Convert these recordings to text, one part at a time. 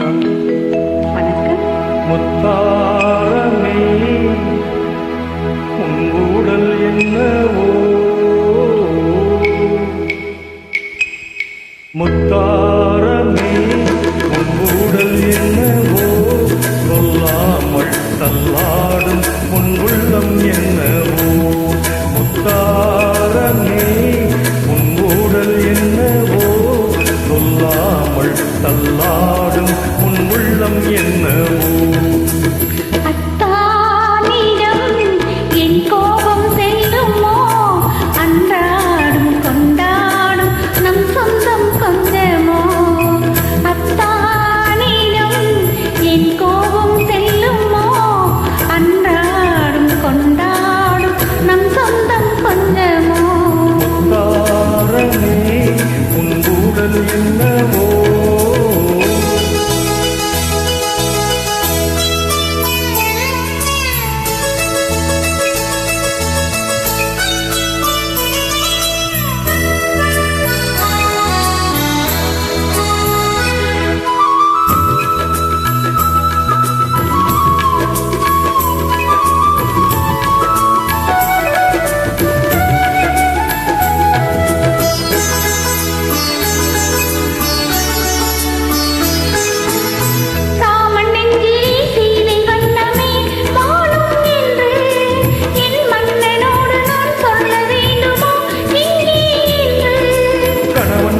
வணக்கம். முத்தாரமே உன் உடல் என்னவோ, முத்தாரமே உன் உடல் என்னவோ, சொல்லாமல் தள்ளாடும் உன் உள்ளம் என்னவோ. முத்தாரமே உன் உடல் என்னவோ, சொல்லாமல் தள்ளாடும் உன் உள்ளம் என்னவோ. என்னவோ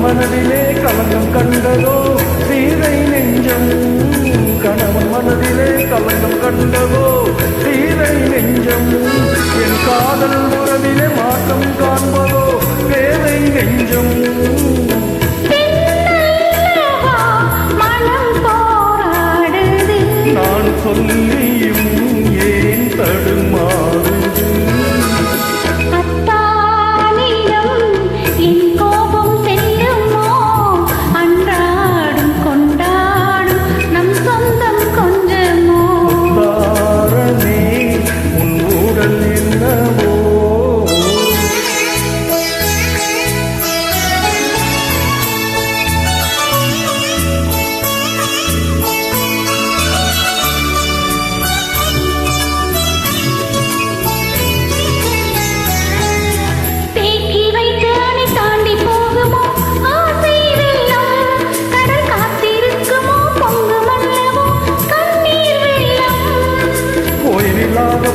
மனதிலே கலங்கம் கண்டதோ சீதை நெஞ்சம், கணவன் மனதிலே கலங்கம் கண்டதோ சீதை நெஞ்சம். என் காதல் உறவிலே மாற்றம் காண்பதோ வேலை நெஞ்சம். நான் சொல்லியும் ஏன் தடுமாறுது.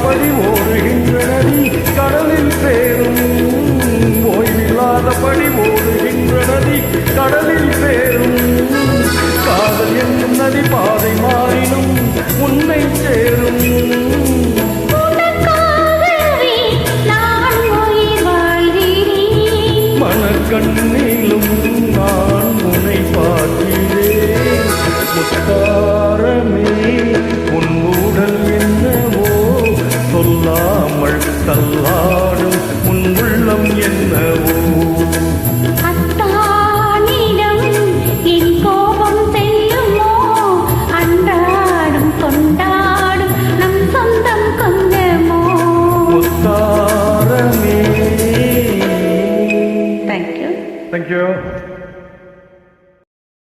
படி ஓடுகின்ற நதி கடலில் சேரும், ஓய்வில்லாதபடி ஓடுகின்ற நதி கடலில் சேரும். காதல் என்னும் நதி பாதை மாறினும் உன்னை சேரும். மனக்கண்ணிலும் நான் உன்னை பார்க்கிறேன். முத்தாரமே உன் உடல் என்னவோ, சொல்லாமல் தள்ளாடும்